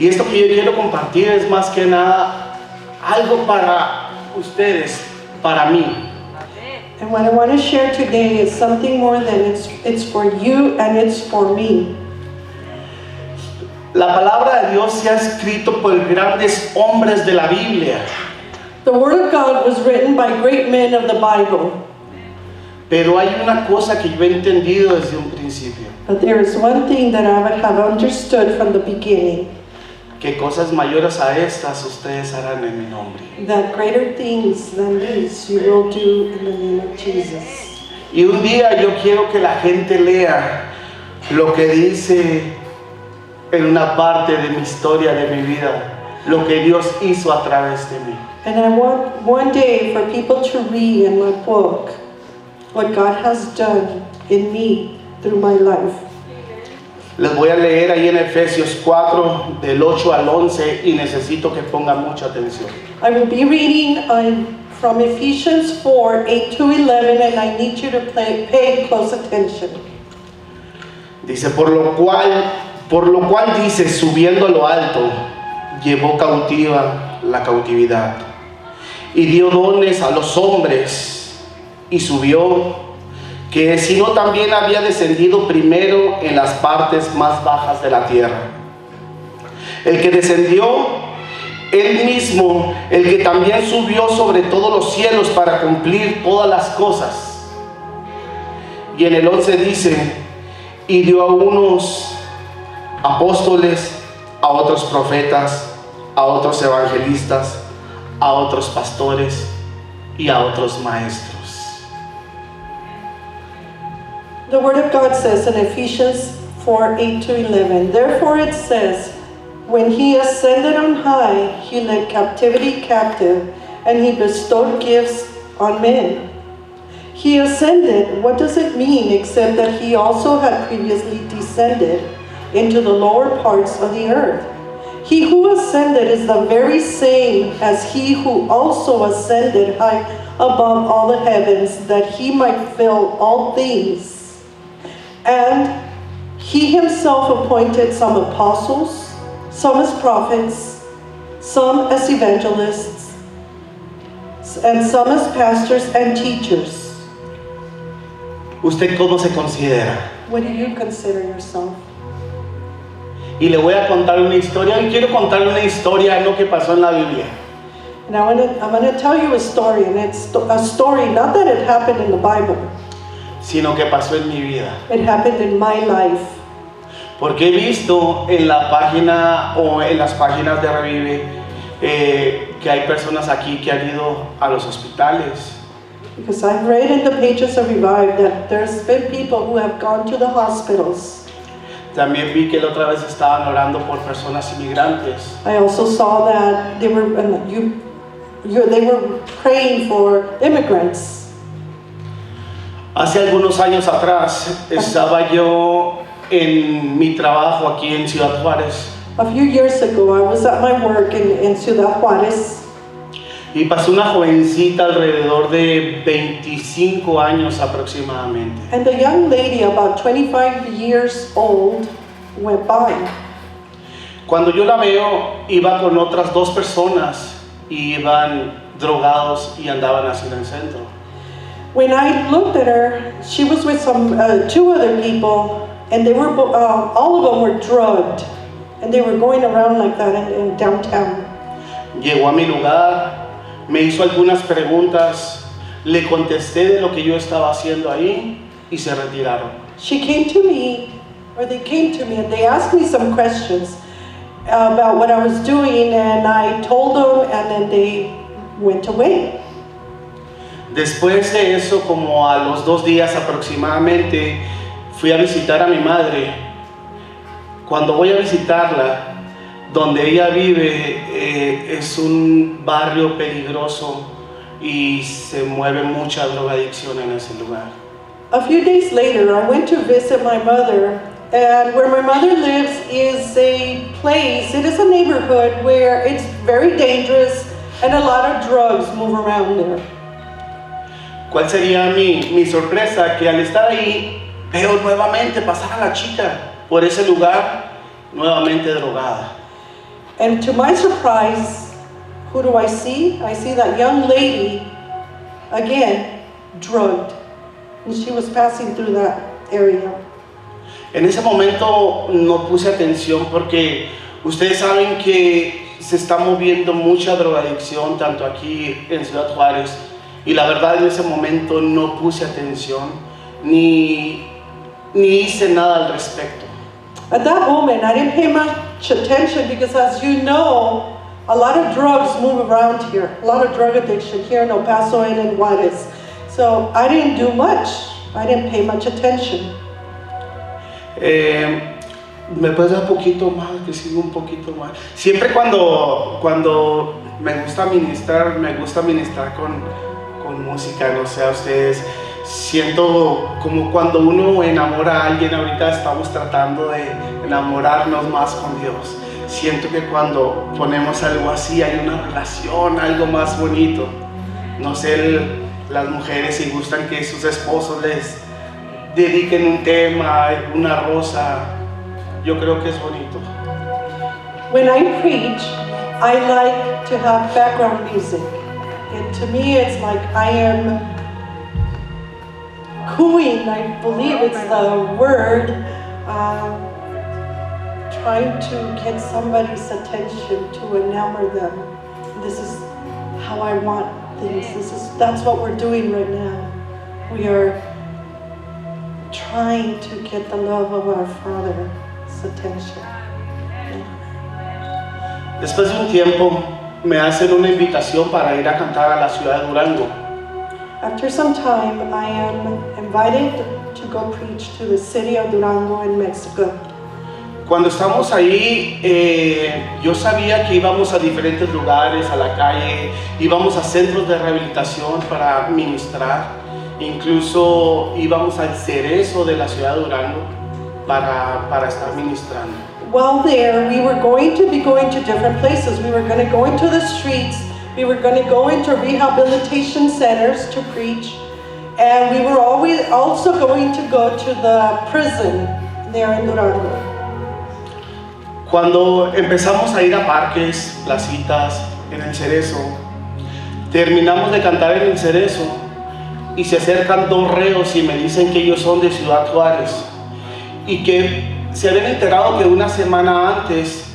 Y esto que yo quiero compartir es más que nada algo para ustedes, para mí. And what I want to share today is something more than it's for you and it's for me. La palabra de Dios se ha escrito por grandes hombres de la Biblia. The Word of God was written by great men of the Bible. Pero hay una cosa que yo he entendido desde un principio. But there is one thing that I would have understood from the beginning. Que cosas mayores a estas ustedes harán en mi nombre. That greater things than these you will do in the name of Jesus. Y un día yo quiero que la gente lea lo que dice en una parte de mi historia, de mi vida, lo que Dios hizo a través de mí. And I want one day for people to read in my book what God has done in me through my life. Les voy a leer ahí en Efesios 4 del 8 al 11 y necesito que pongan mucha atención. I will be reading from Ephesians 4, 8 to 11, and I need you to pay close attention. Dice, por lo cual dice, subiendo a lo alto, llevó cautiva la cautividad y dio dones a los hombres y subió, que si no también había descendido primero en las partes más bajas de la tierra. El que descendió, él mismo, el que también subió sobre todos los cielos para cumplir todas las cosas. Y en el 11 dice, y dio a unos apóstoles, a otros profetas, a otros evangelistas, a otros pastores y a otros maestros. The Word of God says in Ephesians 4, 8 to 11, therefore it says, when he ascended on high, he led captivity captive, and he bestowed gifts on men. He ascended, what does it mean except that he also had previously descended into the lower parts of the earth? He who ascended is the very same as he who also ascended high above all the heavens, that he might fill all things. And he himself appointed some apostles, some as prophets, some as evangelists, and some as pastors and teachers. ¿Usted cómo se considera? What do you consider yourself? Y le voy a contar una historia, y quiero contarle una historia no que pasó en la Biblia. And I'm going to tell you a story, and it's a story not that it happened in the Bible. Sino que pasó en mi vida. It happened in my life. Porque he visto en la página o en las páginas de Revive que hay personas aquí que han ido a los hospitales. Because I've read in the pages of Revive that there's been people who have gone to the hospitals. También vi que la otra vez estaban orando por personas inmigrantes. I also saw that they were praying for immigrants. Hace algunos años atrás estaba yo en mi trabajo aquí en Ciudad Juárez. A few years ago, I was at my work in Ciudad Juárez. Y pasó una jovencita alrededor de 25 años aproximadamente. And a young lady, about 25 years old, went by. Cuando yo la veo, iba con otras dos personas y iban drogados y andaban así en el centro. When I looked at her, she was with two other people, and they were all of them were drugged, and they were going around like that in downtown. Llegó a mi lugar, me hizo algunas preguntas, le contesté de lo que yo estaba haciendo ahí y se retiraron. They came to me, and they asked me some questions about what I was doing, and I told them, and then they went away. Después de eso, como a los 2 días aproximadamente, fui a visitar a mi madre. Cuando voy a visitarla, donde ella vive es un barrio peligroso y se mueve mucha drogadicción en ese lugar. A few days later, I went to visit my mother, and where my mother lives is a place, it is a neighborhood where it's very dangerous and a lot of drugs move around there. ¿Cuál sería mi sorpresa? Que al estar ahí, veo nuevamente pasar a la chica por ese lugar, nuevamente drogada. And to my surprise, who do I see? I see that young lady, again, drugged. And she was passing through that area. En ese momento no puse atención porque ustedes saben que se está moviendo mucha drogadicción tanto aquí en Ciudad Juárez, y la verdad en ese momento no puse atención ni hice nada al respecto. At that moment, I didn't pay much attention because, as you know, a lot of drugs move around here. A lot of drug addiction here in El Paso and in Juárez. So I didn't do much. I didn't pay much attention. ¿Me puedes dar un poquito más? Que siga un poquito más. Siempre cuando me gusta ministrar con música, no sé a ustedes, siento como cuando uno enamora a alguien. Ahorita estamos tratando de enamorarnos más con Dios. Siento que cuando ponemos algo así hay una relación, algo más bonito. No sé, las mujeres si gustan que sus esposos les dediquen un tema, una rosa. Yo creo que es bonito. When I preach, I like to have background music. And to me, it's like I am cooing, I believe it's the word, trying to get somebody's attention, to enamor them. This is how I want things. That's what we're doing right now. We are trying to get the love of our Father's attention. Después de un tiempo me hacen una invitación para ir a cantar a la ciudad de Durango. After some time, I am invited to go preach to the city of Durango in Mexico. Cuando estamos ahí, yo sabía que íbamos a diferentes lugares, a la calle, íbamos a centros de rehabilitación para ministrar, incluso íbamos al cerezo de la ciudad de Durango para estar ministrando. While there, we were going to be going to different places. We were going to go into the streets. We were going to go into rehabilitation centers to preach. And we were always also going to go to the prison there in Durango. Cuando empezamos a ir a parques, placitas, en el cerezo, terminamos de cantar en el cerezo y se acercan dos reos y me dicen que ellos son de Ciudad Juárez y que se habían enterado que una semana antes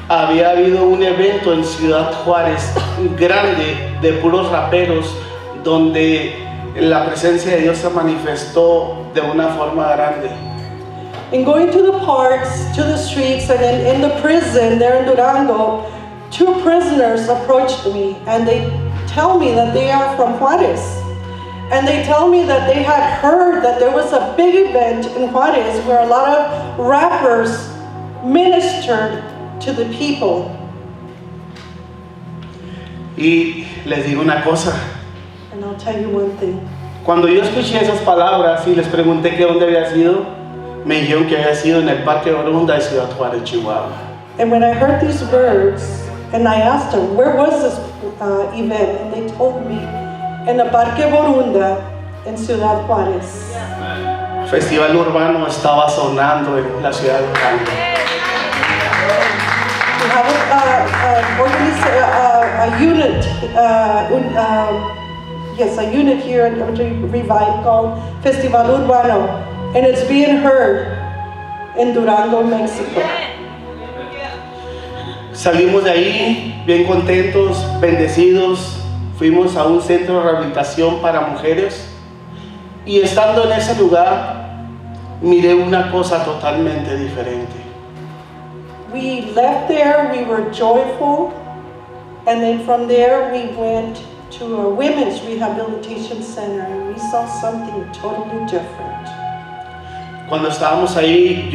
había habido un evento en Ciudad Juárez grande de puros raperos donde la presencia de Dios se manifestó de una forma grande. And going to the parks, to the streets, and then in the prison there in Durango, two prisoners approached me and they tell me that they are from Juárez. And they tell me that they had heard that there was a big event in Juárez where a lot of rappers ministered to the people. Y les digo una cosa. And I'll tell you one thing. Cuando yo escuché esas palabras y les pregunté que dónde había sido, me dijeron que había sido en el Parque Borunda de Ciudad Juárez, Chihuahua. And when I heard these words, and I asked them, where was this event? And they told me, en el Parque Borunda, en Ciudad Juárez. Festival urbano estaba sonando en la ciudad de Durango. We have a unit, a unit here in Revive called Festival Urbano, and it's being heard in Durango, Mexico. Salimos de ahí bien contentos, bendecidos. Fuimos a un centro de rehabilitación para mujeres y estando en ese lugar miré una cosa totalmente diferente. We left there, we were joyful, and then from there we went to a women's rehabilitation center and we saw something totally different. Cuando estábamos ahí,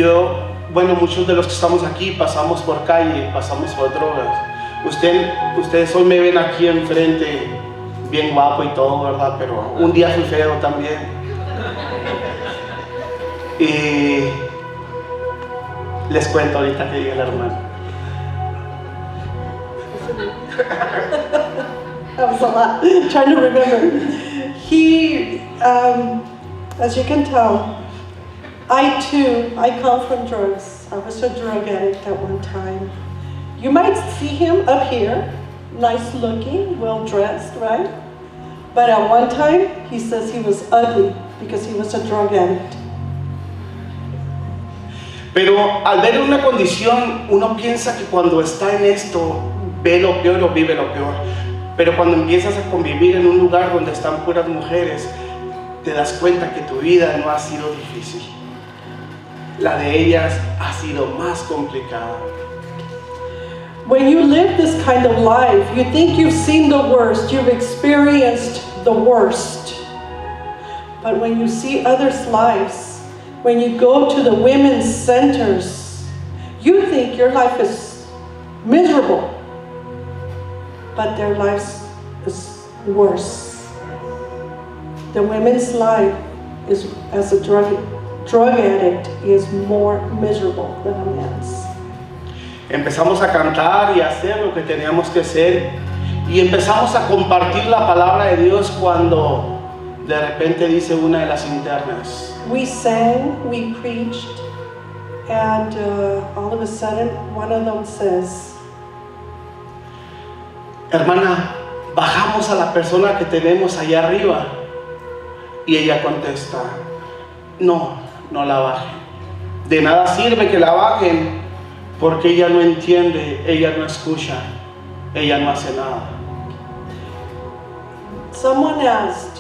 muchos de los que estamos aquí pasamos por calle, pasamos por drogas. Ustedes hoy me ven aquí enfrente, bien guapo y todo, ¿verdad? Pero un día fui feo también. Y les cuento ahorita que llegue el hermano. That was a lot, trying to remember. He, as you can tell, I come from drugs. I was a drug addict at one time. You might see him up here, nice looking, well dressed, right? But at one time, he says he was ugly because he was a drug addict. Pero al ver una condición, uno piensa que cuando está en esto, ve lo peor o vive lo peor. Pero cuando empiezas a convivir en un lugar donde están puras mujeres, te das cuenta que tu vida no ha sido difícil. La de ellas ha sido más complicada. When you live this kind of life, you think you've seen the worst, you've experienced the worst. But when you see others' lives, when you go to the women's centers, you think your life is miserable, but their lives is worse. The women's life is, as a drug addict, is more miserable than a man's. Empezamos a cantar y a hacer lo que teníamos que hacer y empezamos a compartir la palabra de Dios cuando de repente dice una de las internas: We sang, we preached, and all of a sudden one of them says, hermana, bajamos a la persona que tenemos allá arriba. Y ella contesta: no, no la bajen. De nada sirve que la bajen, porque ella no entiende, ella no escucha, ella no hace nada. Someone asked,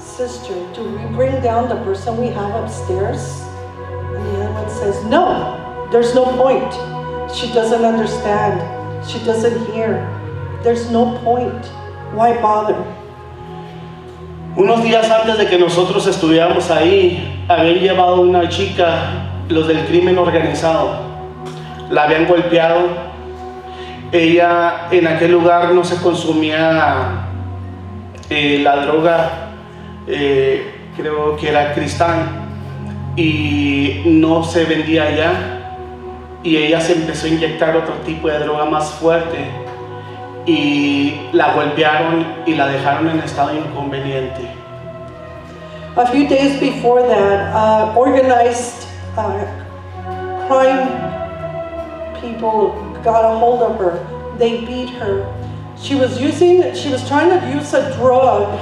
sister, do we bring down the person we have upstairs? And the other one says, no, there's no point. She doesn't understand. She doesn't hear. There's no point. Why bother? Unos días antes de que nosotros estuviéramos ahí, habían llevado a una chica, los del crimen organizado. La habían golpeado. Ella, en aquel lugar no se consumía la droga, creo que era cristal, y no se vendía allá. Y ella se empezó a inyectar otro tipo de droga más fuerte y la golpearon y la dejaron en estado inconveniente. A few days before that, organized crime people got a hold of her. They beat her. She was trying to use a drug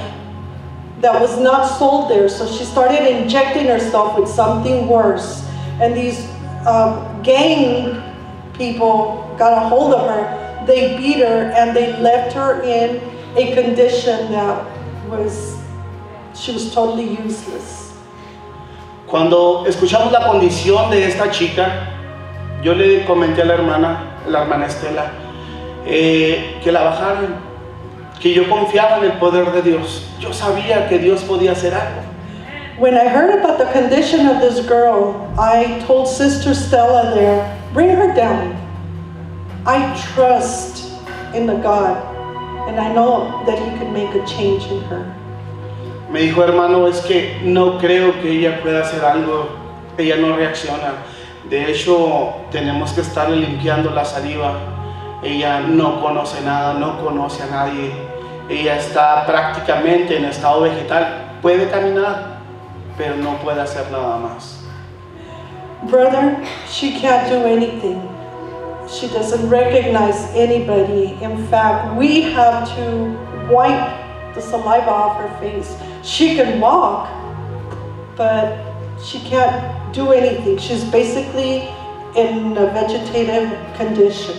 that was not sold there, so she started injecting herself with something worse. And these gang people got a hold of her. They beat her and they left her in a condition that she was totally useless. Cuando escuchamos la condición de esta chica, yo le comenté a la hermana Estela, que la bajaran, que yo confiaba en el poder de Dios. Yo sabía que Dios podía hacer algo. When I heard about the condition of this girl, I told Sister Stella there, bring her down. I trust in the God, and I know that He could make a change in her. Me dijo, hermano, es que no creo que ella pueda hacer algo. Ella no reacciona. De hecho, tenemos que estarle limpiando la saliva. Ella no conoce nada, no conoce a nadie. Ella está prácticamente en estado vegetal. Puede caminar, pero no puede hacer nada más. Brother, she can't do anything. She doesn't recognize anybody. In fact, we have to wipe the saliva off her face. She can walk, but she can't do anything. She's basically in a vegetative condition.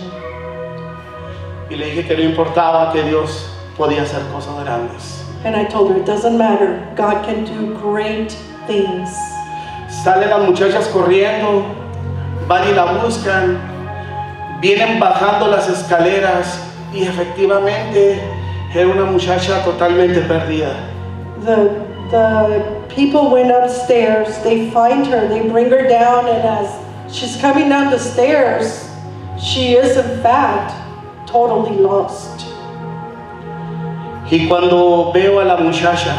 Y le dije que no importaba, que Dios podía hacer cosas grandes. And I told her, it doesn't matter. God can do great things. Salen las muchachas corriendo, van y la buscan, vienen bajando las escaleras y efectivamente era una muchacha totalmente perdida. The people went upstairs, they find her, they bring her down, and as she's coming down the stairs, she is in fact totally lost. Y cuando veo a la muchacha,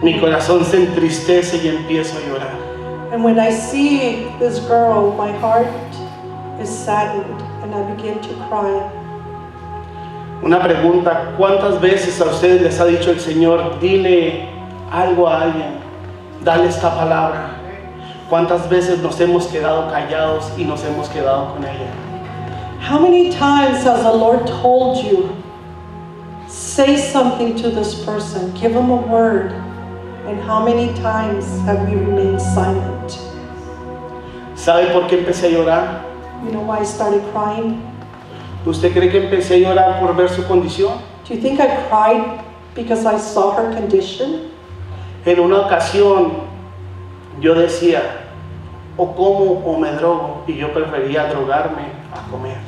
mi corazón se entristece y empiezo a llorar. And when I see this girl, my heart is saddened and I begin to cry. Una pregunta, ¿cuántas veces a ustedes les ha dicho el Señor, dile algo a alguien, dale esta palabra? ¿Cuántas veces nos hemos quedado callados y nos hemos quedado con ella? How many times has the Lord told you, say something to this person, give them a word? And how many times have we remained silent? ¿Sabe por qué empecé a llorar? You know why I started crying? ¿Usted cree que empecé a llorar por ver su condición? Do you think I cried because I saw her condition? En una ocasión yo decía, o como o me drogo, y yo prefería drogarme a comer.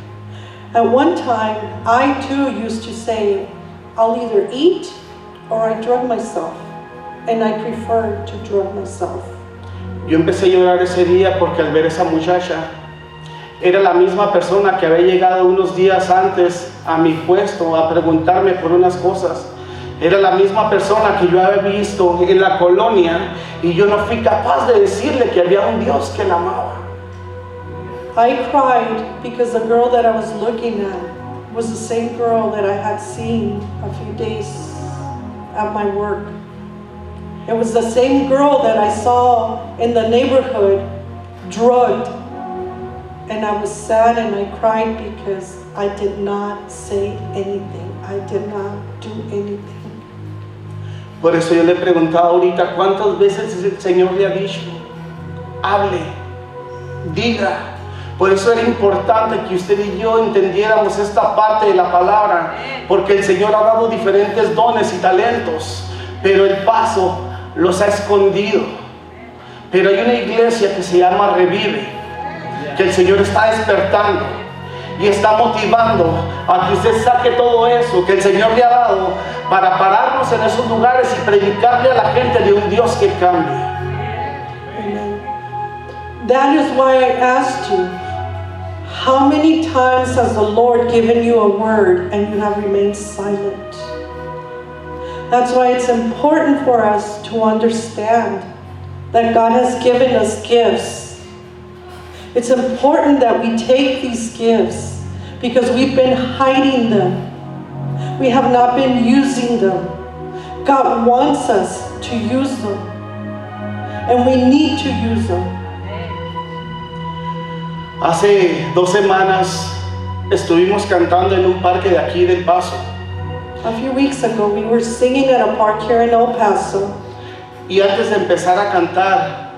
At one time, I too used to say, I'll either eat or I drug myself. And I prefer to drug myself. Yo empecé a llorar ese día porque al ver esa muchacha, era la misma persona que había llegado unos días antes a mi puesto a preguntarme por unas cosas. Era la misma persona que yo había visto en la colonia y yo no fui capaz de decirle que había un Dios que la amaba. I cried because the girl that I was looking at was the same girl that I had seen a few days at my work. It was the same girl that I saw in the neighborhood, drugged. And I was sad and I cried because I did not say anything. I did not do anything. Por eso yo le preguntaba ahorita, ¿cuántas veces el Señor le ha dicho? Hable, diga. Por eso era importante que usted y yo entendiéramos esta parte de la palabra, porque el Señor ha dado diferentes dones y talentos, pero el paso los ha escondido. Pero hay una iglesia que se llama Revive, que el Señor está despertando y está motivando a que usted saque todo eso que el Señor le ha dado para pararnos en esos lugares y predicarle a la gente de un Dios que cambia. Amen. That is why I asked you, how many times has the Lord given you a word and you have remained silent? That's why it's important for us to understand that God has given us gifts. It's important that we take these gifts because we've been hiding them. We have not been using them. God wants us to use them. And we need to use them. Hace 2 semanas estuvimos cantando en un parque de aquí del Paso. A few weeks ago, we were singing at a park here in El Paso. Y antes de empezar a cantar,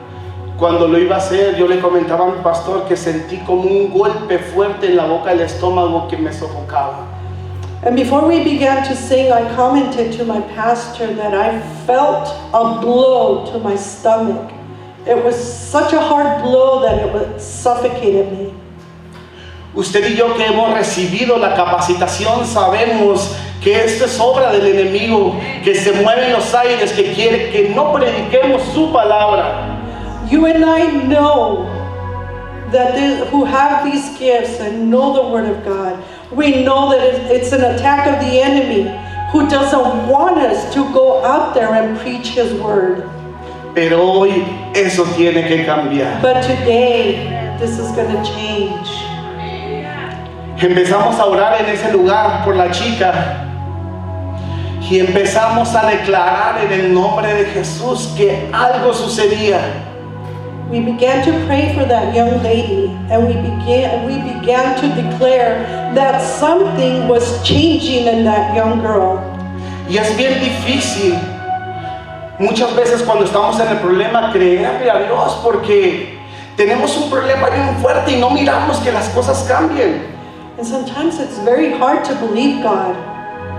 cuando lo iba a hacer, yo le comentaba a mi pastor que sentí como un golpe fuerte en la boca del estómago que me sofocaba. And before we began to sing, I commented to my pastor that I felt a blow to my stomach. It was such a hard blow that it suffocated me. Usted y yo que hemos recibido la capacitación sabemos que esto es obra del enemigo, que se mueve en los aires, que quiere que no prediquemos su palabra. You and I know that who have these gifts and know the Word of God, we know that it's an attack of the enemy who doesn't want us to go out there and preach His Word. Pero hoy eso tiene que cambiar. But today, this is going to change. Empezamos a orar en ese lugar por la chica y empezamos a declarar en el nombre de Jesús que algo sucedía. We began to pray for that young lady, and we began to declare that something was changing in that young girl. Y es bien difícil muchas veces cuando estamos en el problema creerle a Dios porque tenemos un problema bien fuerte y no miramos que las cosas cambien. And sometimes it's very hard to believe God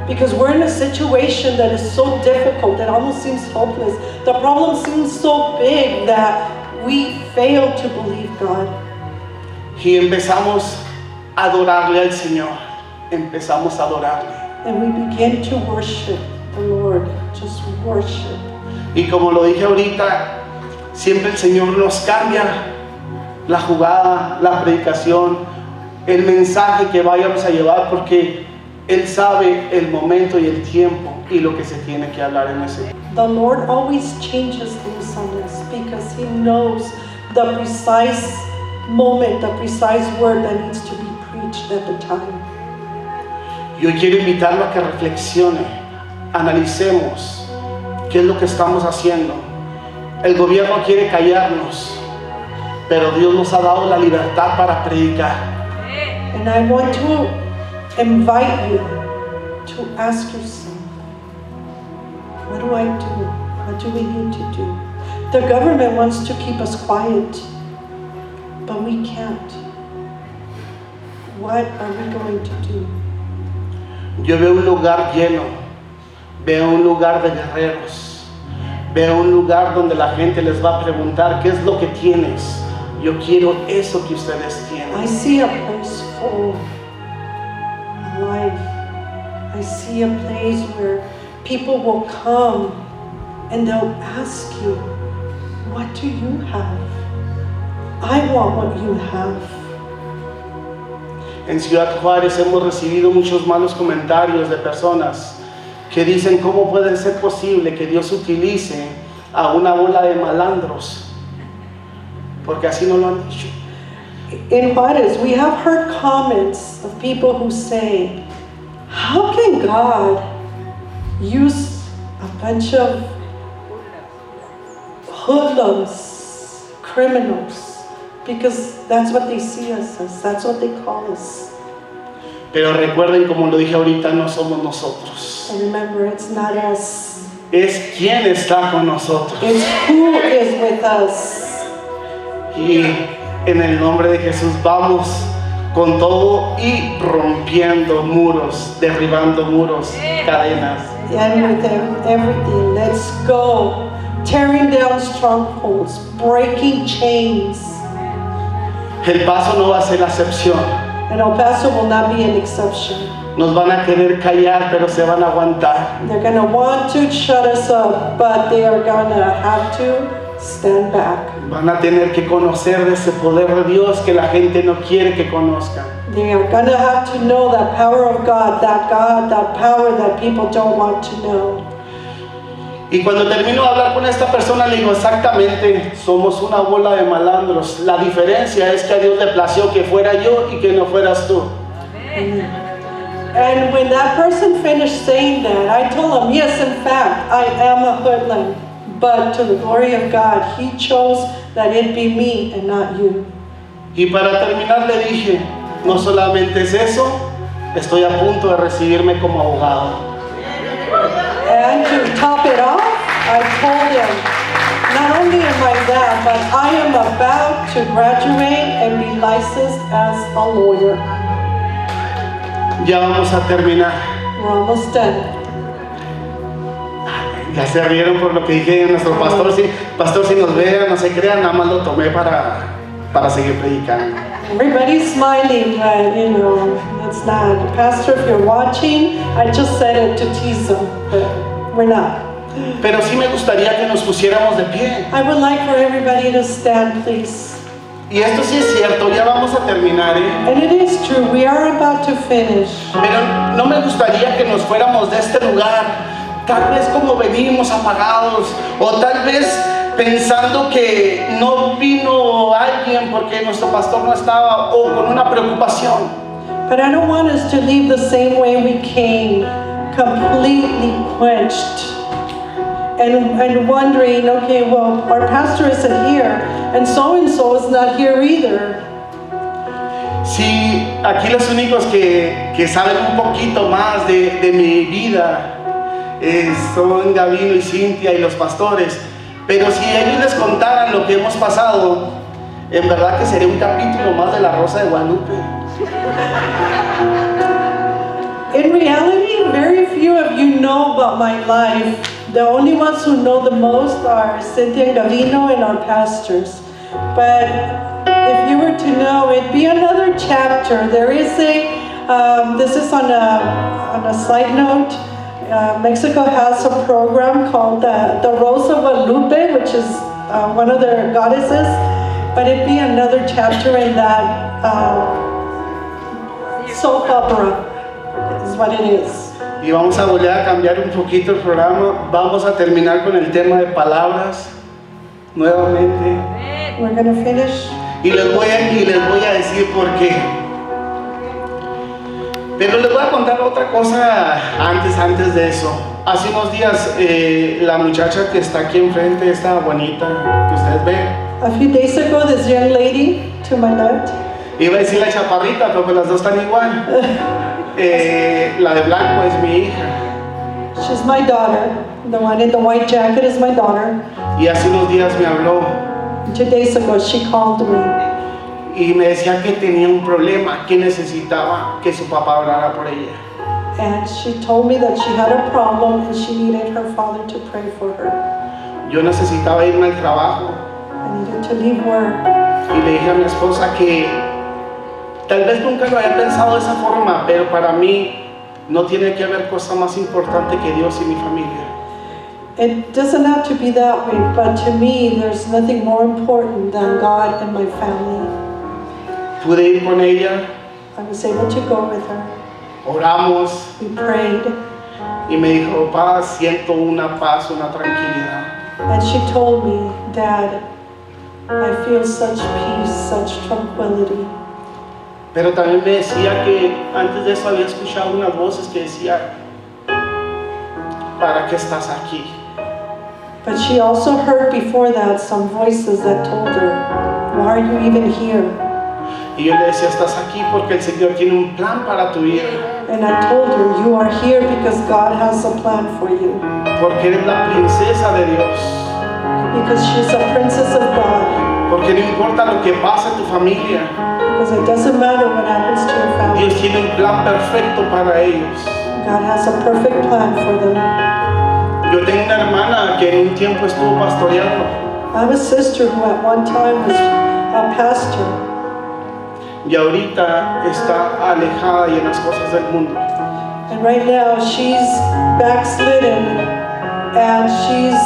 because we're in a situation that is so difficult that almost seems hopeless. The problem seems so big that we fail to believe God. Y empezamos a adorarle al Señor. Empezamos a adorarle. And we begin to worship the Lord. Just worship. Y como lo dije ahorita, siempre el Señor nos cambia la jugada, la predicación, el mensaje que vayamos a llevar, porque Él sabe el momento y el tiempo y lo que se tiene que hablar en ese tiempo. The Lord always changes things on us because He knows the precise moment, the precise word that needs to be preached at the time. Yo quiero invitarlo a que reflexione, analicemos qué es lo que estamos haciendo. El gobierno quiere callarnos, pero Dios nos ha dado la libertad para predicar. And I want to invite you to ask yourself, what do I do? What do we need to do? The government wants to keep us quiet, but we can't. What are we going to do? Yo veo un lugar lleno, veo un lugar de guerreros, veo un lugar donde la gente les va a preguntar qué es lo que tienes. Yo quiero eso que ustedes tienen. I see a place full of life. I see a place where people will come and they'll ask you, what do you have? I want what you have. En Ciudad Juárez hemos recibido muchos malos comentarios de personas que dicen cómo puede ser posible que Dios utilice a una bola de malandros, porque así no lo han dicho. In Juárez, we have heard comments of people who say, how can God use a bunch of hoodlums, criminals? Because that's what they see us as, that's what they call us. Pero recuerden, como lo dije ahorita, no somos nosotros. And remember, it's not us. Es quien está con nosotros. It's who is with us. Y en el nombre de Jesús vamos con todo y rompiendo muros, derribando muros, cadenas. And with everything, let's go. Tearing down strongholds, breaking chains. El Paso no va a ser la excepción. And El Paso will not be an exception. Nos van a querer callar, pero se van a aguantar. They're going to want to shut us up, but they are going to have to stand back. Van a tener que conocer de ese poder de Dios que la gente no quiere que conozcan. They are going to have to know that power of God, that power that people don't want to know. Y cuando termino de hablar con esta persona, le digo, exactamente, somos una bola de malandros. La diferencia es que a Dios le plació que fuera yo y que no fueras tú. And when that person finished saying that, I told him, yes, in fact, I am a hoodlum. But to the glory of God, He chose that it be me and not you. Y para terminar le dije, no solamente es eso, estoy a punto de recibirme como abogado. And to top it off, I told him, not only am I that, but I am about to graduate and be licensed as a lawyer. Ya vamos a terminar. We're almost done. Ya se rieron por lo que dije nuestro pastor. Pastor, si nos vean, no se crean, nada más lo tomé para seguir predicando. Everybody's smiling, but you know, it's not. Pastor, if you're watching, I just said it to tease them, but we're not. Pero sí me gustaría que nos pusiéramos de pie. I would like for everybody to stand, please. Y esto sí es cierto, ya vamos a terminar, And it is true, we are about to finish. Pero no me gustaría que nos fuéramos de este lugar, tal vez como venimos apagados, o tal vez pensando que no vino alguien porque nuestro pastor no estaba, o con una preocupación. But I don't want us to leave the same way we came, completely quenched. And wondering, okay, well, our pastor isn't here, and so is not here either. Sí, aquí los únicos que saben un poquito más de mi vida son Gabino y Cintia y los pastores. Pero si ellos les contaran lo que hemos pasado, en verdad que sería un capítulo más de La Rosa de Guadalupe. In reality, very few of you know about my life. The only ones who know the most are Cynthia and Gavino and our pastors. But if you were to know, it'd be another chapter. There is this is on a side note, Mexico has a program called the Rosa Guadalupe, which is one of their goddesses. But it'd be another chapter in that soap opera, is what it is. Y vamos a volver a cambiar un poquito el programa. Vamos a terminar con el tema de palabras nuevamente. We're going to finish. Y les voy a decir por qué. Pero les voy a contar otra cosa antes de eso. Hace unos días la muchacha que está aquí enfrente, esta bonita que ustedes ven, A few days ago, this young lady to my left, Iba a decir la chaparrita, pero pues las dos están igual. La de blanco es mi hija. She's my daughter. The one in the white jacket is my daughter. Y hace unos días me habló 2 days ago, she called me. y me decía que tenía un problema, que necesitaba que su papá hablara por ella. And she told me that she had a problem and she needed her father to pray for her. Yo necesitaba irme al trabajo I needed to leave work. y le dije a mi esposa que tal vez nunca lo había pensado de esa forma, pero para mí no tiene que haber cosa más importante que Dios y mi familia. It doesn't have to be that way, but to me, there's nothing more important than God and my family. Pude ir con ella, I was able to go with her. oramos We prayed, y me dijo, papá, siento una paz, una tranquilidad. and she told me, Dad, I feel such peace, such tranquility. Pero también me decía que antes de eso había escuchado unas voces que decían, ¿para qué estás aquí? But she also heard before that some voices that told her, why are you even here? Y yo le decía, estás aquí porque el Señor tiene un plan para tu vida. And I told her, you are here because God has a plan for you. Porque eres la princesa de Dios. Because she's a princess of God. Porque no importa lo que pase en tu familia, Because it doesn't matter what happens to your family. Dios tiene un plan perfecto para ellos. God has a perfect plan for them. Yo tengo una hermana que en un tiempo estuvo pastoreando. I have a sister who at one time was a pastor. Y ahorita está alejada y en las cosas del mundo. And right now she's backslidden and she's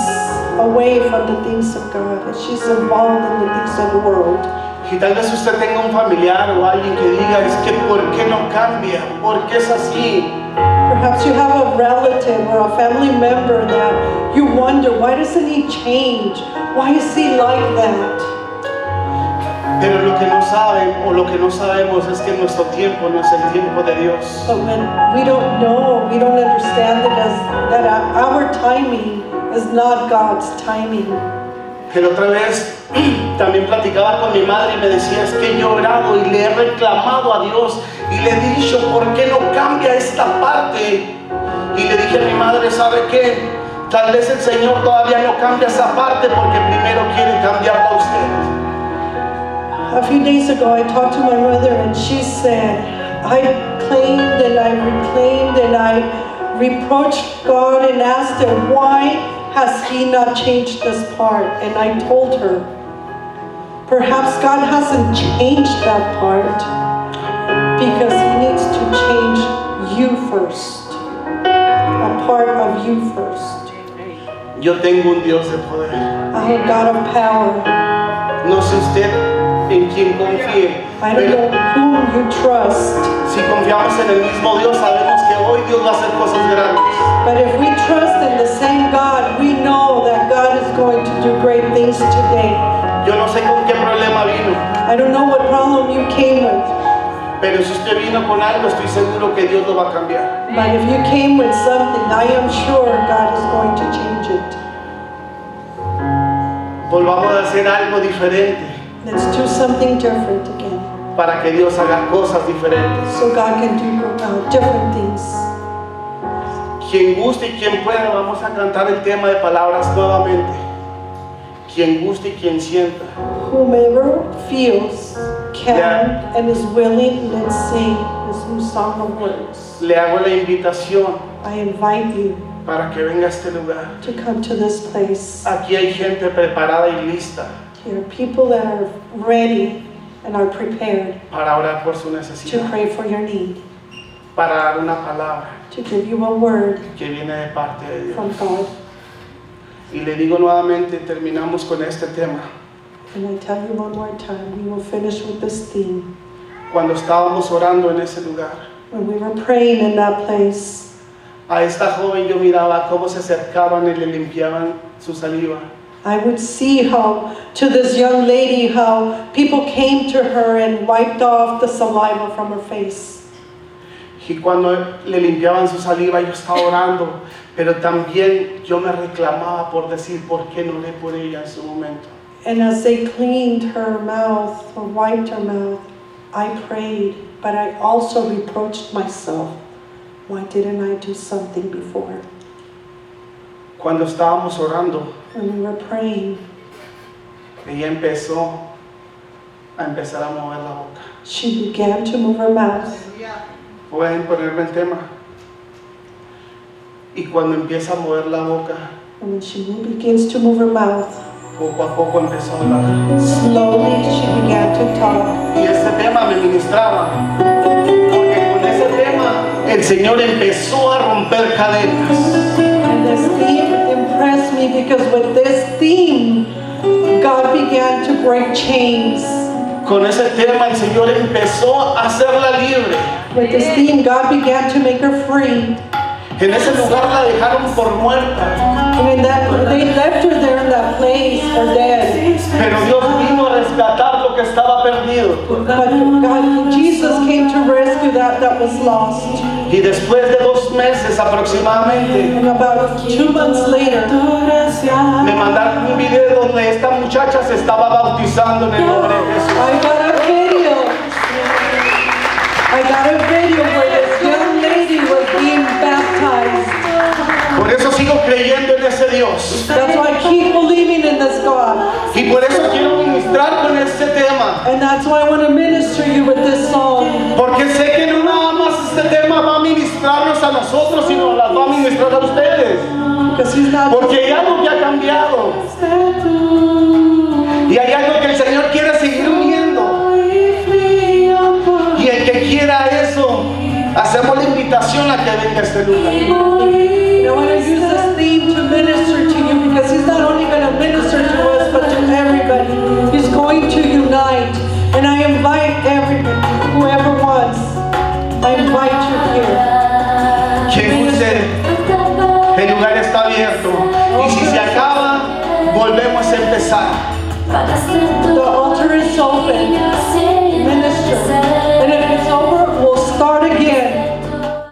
away from the things of God. And she's involved in the things of the world. Y tal vez usted tenga un familiar o alguien que diga, es que ¿por qué no cambia? ¿Por qué es así? Perhaps you have a relative or a family member that you wonder, why doesn't he change? Why is he like that? Pero lo que no saben o lo que no sabemos es que nuestro tiempo no es el tiempo de Dios. But when we don't know, we don't understand that our timing is not God's timing. Pero otra vez también platicaba con mi madre y me decía, es que he llorado y le he reclamado a Dios y le he dicho, ¿por qué no cambia esta parte? Y le dije a mi madre, ¿sabe qué? Tal vez el Señor todavía no cambia esa parte porque primero quiere cambiarla a usted. A few days ago, I talked to my mother and she said, I claimed and I reclaimed and I reproached God and asked him, why has he not changed this part? And I told her, perhaps God hasn't changed that part because he needs to change you first, a part of you first. Yo tengo un Dios de poder. I have a God of power. No sé usted en quién confíe, I don't pero know whom you trust, si confiamos en el mismo Dios, sabemos que hoy Dios va a hacer cosas grandes. but if we trust in the same God, we know that God is going to do great things today. Yo no sé con qué problema vino, I don't know what problem you came with, pero si usted vino con algo, estoy seguro que Dios lo va a cambiar. but if you came with something, I am sure God is going to change it. Volvamos a hacer algo diferente Let's do something different again, para que Dios haga cosas diferentes. so God can do different things. Quien guste y quien pueda, vamos a cantar el tema de palabras nuevamente. Quien guste y quien sienta. Whomever feels, can, and is willing, let's sing this new song of words. Le hago la invitación I invite you para que venga a este lugar. to come to this place. Aquí hay gente preparada y lista There are people that are ready and are prepared para orar por su to necesidad, pray for your need, para dar una palabra to give you a word que viene de parte de from Dios. God. Y le digo nuevamente, terminamos con este tema. And I tell you one more time, we will finish with this theme. Cuando estábamos orando en ese lugar, When we were praying in that place, a esta joven yo miraba cómo se acercaban y le limpiaban su saliva. I would see how, to this young lady, how people came to her and wiped off the saliva from her face. Y cuando le limpiaban su saliva, yo estaba orando, pero también yo me reclamaba por decir, ¿por qué no oré por ella en su momento? And as they cleaned her mouth or wiped her mouth, I prayed, but I also reproached myself. Why didn't I do something before? Cuando estábamos orando, When we were praying, ella empezó a mover la boca. she began to move her mouth. Pueden ponerme el tema. Y cuando empieza a mover la boca, And when she begins to move her mouth, poco a poco empezó a hablar. slowly she began to talk. Y ese tema me ministraba, porque con ese tema el Señor empezó a romper cadenas. And this theme impressed me because with this theme, God began to break chains. Con ese tema el Señor empezó a hacerla libre. With this theme, God began to make her free. En ese lugar la dejaron por muerta, And in that, they left her there in that place for dead. pero Dios vino a rescatar lo que estaba perdido. But God, Jesus came to rescue that was lost. Y después de 2 meses aproximadamente, And about 2 months later, me mandaron un video donde esta muchacha se estaba bautizando en el nombre de Jesús. I got a video where this young lady was being baptized. Por eso sigo creyendo en ese Dios. That's why I keep believing in this God. Y por eso quiero ministrar con este tema. And that's why I want to minister you with this song. Porque sé que no nada más este tema va a ministrarnos a nosotros, sino las va a ministrar a ustedes. Because he's not. Porque hay algo que ha cambiado. Y hay algo que el Señor quiere seguir uniendo. Y el que quiera eso, hacemos la invitación a que venga a este lugar. I want to use this theme to minister to you because he's not only going to minister to us but to everybody. He's going to unite. And I invite everybody, whoever wants, I invite you here. Quien guste, el lugar está abierto. Y si se acaba, volvemos a empezar. The altar is open.